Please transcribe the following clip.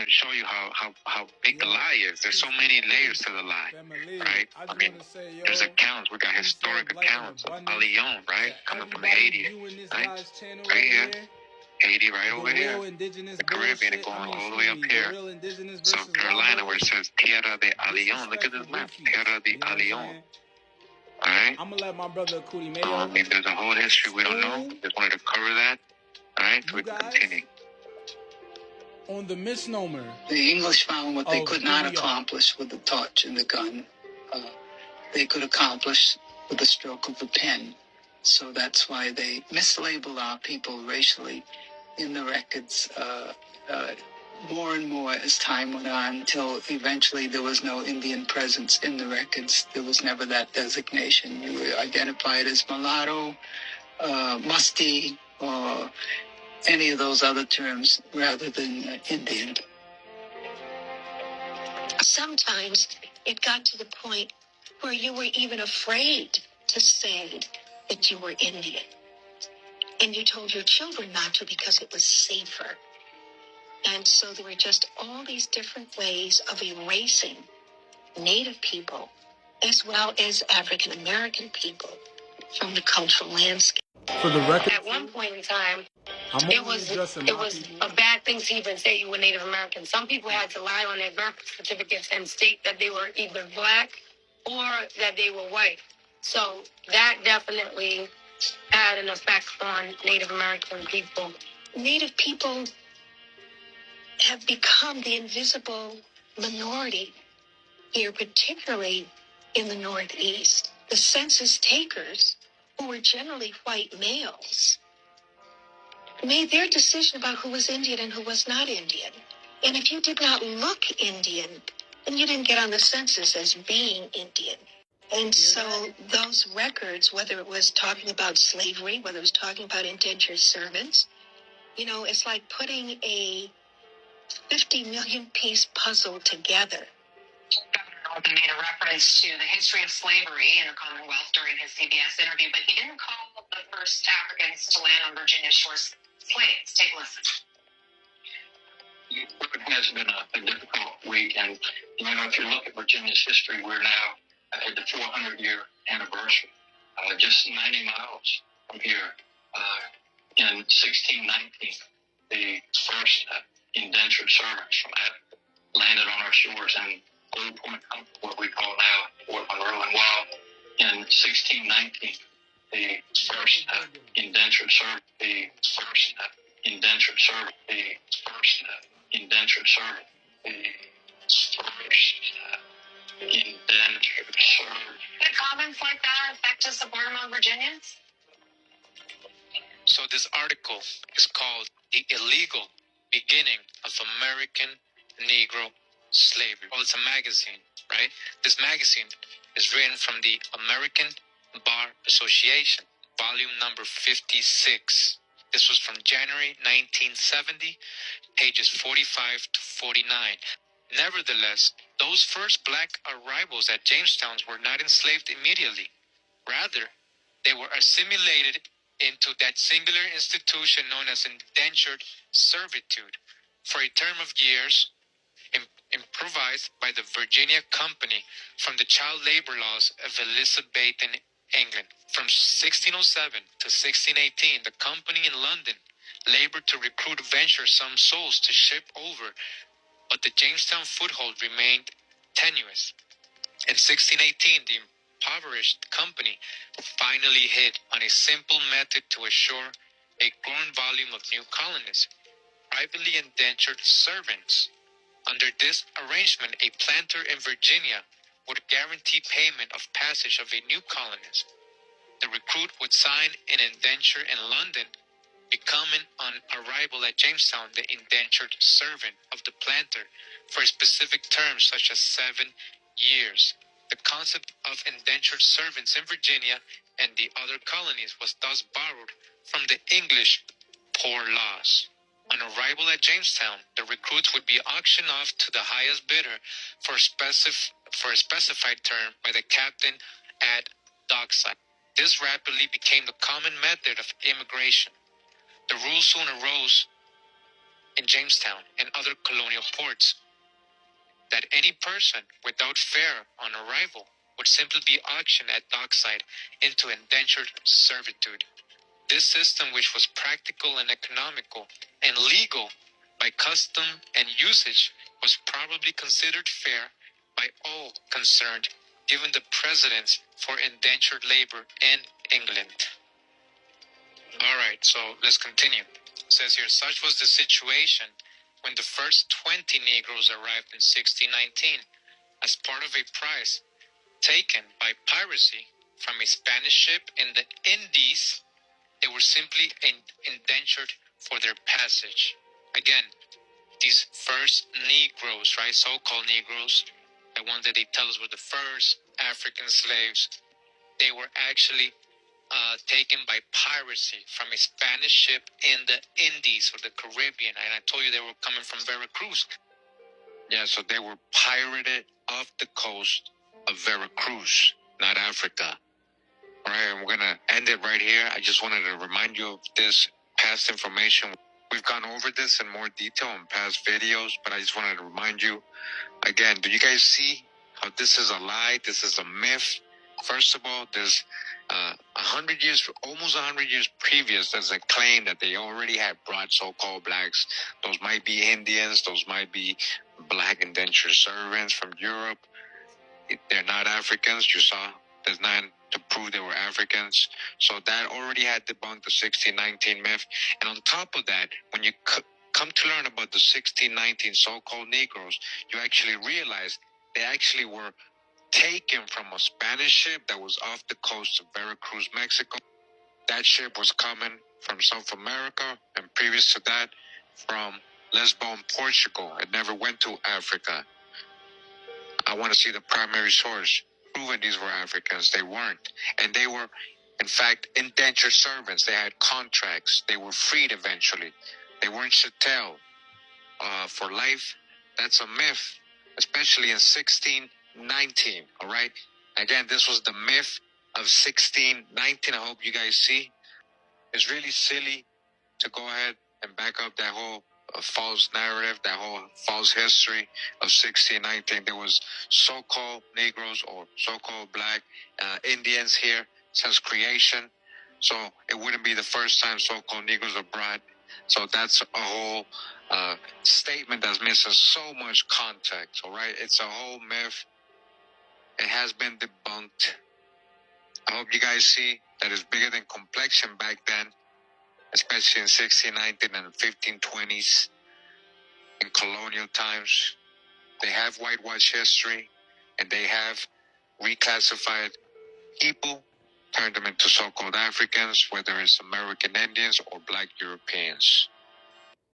to show you how big the lie is. There's so many layers to the lie, right? I mean, there's accounts. We got historic accounts of Leon, right? Coming from Haiti, right? Right here. Haiti right over here. The Caribbean and going all the way up here. South Carolina where it says Tierra de Leon. Look at this map. Tierra de Leon. Alright? I'm gonna let my brother Cootie Mayo. I mean, there's a whole history we don't know. Just wanted to cover that. Alright? So we can continue. On the misnomer. The English found what they could not accomplish with the torch and the gun. They could accomplish with the stroke of the pen. So that's why they mislabel our people racially in the records more and more as time went on, until eventually there was no Indian presence in the records. There was never that designation. You were identified as mulatto, musty, or any of those other terms rather than Indian. Sometimes it got to the point where you were even afraid to say that you were Indian. And you told your children not to because it was safer. And so there were just all these different ways of erasing Native people as well as African American people from the cultural landscape. For the record, at one point in time, it was a bad thing to even say you were Native American. Some people had to lie on their birth certificates and state that they were either black or that they were white. So that definitely had an effect on Native American people. Native people have become the invisible minority here, particularly in the Northeast. The census takers, who were generally white males, made their decision about who was Indian and who was not Indian. And if you did not look Indian, then you didn't get on the census as being Indian. And so those records, whether it was talking about slavery, whether it was talking about indentured servants, you know, it's like putting a 50 million piece puzzle together. Governor Norton made a reference to the history of slavery in the Commonwealth during his CBS interview, but he didn't call the first Africans to land on Virginia shores slaves. Take a listen. It has been a difficult week, and you know, if you look at Virginia's history, we're now at the 400-year anniversary. Just 90 miles from here, in 1619, the first indentured servants from Africa landed on our shores in Old Point Comfort, what we call now Fort Monroe. And while in 1619, the first indentured servant, the first indentured servant, the first indentured servant, the first indentured servant. Did comments like that affect the suburban Virginians? So this article is called The Illegal Beginning of American Negro Slavery. Well, it's a magazine, right? This magazine is written from the American Bar Association, volume number 56. This was from January 1970, pages 45 to 49. Nevertheless, those first black arrivals at Jamestown were not enslaved immediately. Rather, they were assimilated into that singular institution known as indentured servitude for a term of years, improvised by the Virginia Company from the child labor laws of Elizabethan England. From 1607 to 1618, the company in London labored to recruit venturesome souls to ship over, but the Jamestown foothold remained tenuous. In 1618, the impoverished company finally hit on a simple method to assure a growing volume of new colonists, privately indentured servants. Under this arrangement, a planter in Virginia would guarantee payment of passage of a new colonist. The recruit would sign an indenture in London, becoming on arrival at Jamestown the indentured servant of the planter for a specific term such as 7 years. The concept of indentured servants in Virginia and the other colonies was thus borrowed from the English poor laws. On arrival at Jamestown, the recruits would be auctioned off to the highest bidder for a specified term by the captain at dockside. This rapidly became the common method of immigration. The rule soon arose in Jamestown and other colonial ports, that any person without fare on arrival would simply be auctioned at dockside into indentured servitude. This system, which was practical and economical and legal by custom and usage, was probably considered fair by all concerned, given the precedents for indentured labor in England. All right, so let's continue. It says here, such was the situation when the first 20 Negroes arrived in 1619 as part of a prize taken by piracy from a Spanish ship in the Indies. They were simply indentured for their passage. Again, these first Negroes, right, so-called Negroes, the ones that they tell us were the first African slaves, they were actually taken by piracy from a Spanish ship in the Indies or the Caribbean. And I told you they were coming from Veracruz. Yeah, so they were pirated off the coast of Veracruz, not Africa. All right, and we're going to end it right here. I just wanted to remind you of this past information. We've gone over this in more detail in past videos, but I just wanted to remind you. Again, do you guys see how this is a lie? This is a myth. First of all, there's 100 years, almost 100 years previous, there's a claim that they already had brought so-called blacks. Those might be Indians. Those might be black indentured servants from Europe. They're not Africans. You saw there's none to prove they were Africans. So that already had debunked the 1619 myth. And on top of that, when you come to learn about the 1619 so-called Negroes, you actually realize they actually were taken from a Spanish ship that was off the coast of Veracruz, Mexico. That ship was coming from South America, and previous to that, from Lisbon, Portugal. It never went to Africa. I want to see the primary source proving these were Africans. They weren't. And they were, in fact, indentured servants. They had contracts. They were freed eventually. They weren't chattel for life. That's a myth, especially in 1619, all right? Again, this was the myth of 1619. I hope you guys see. It's really silly to go ahead and back up that whole false narrative, that whole false history of 1619. There was so-called Negroes or so-called black Indians here since creation. So it wouldn't be the first time so-called Negroes are brought. So that's a whole statement that's missing so much context, all right? It's a whole myth. It has been debunked. I hope you guys see that it's bigger than complexion back then, especially in 1619 and 1520s, in colonial times. They have whitewashed history, and they have reclassified people, turned them into so-called Africans, whether it's American Indians or black Europeans.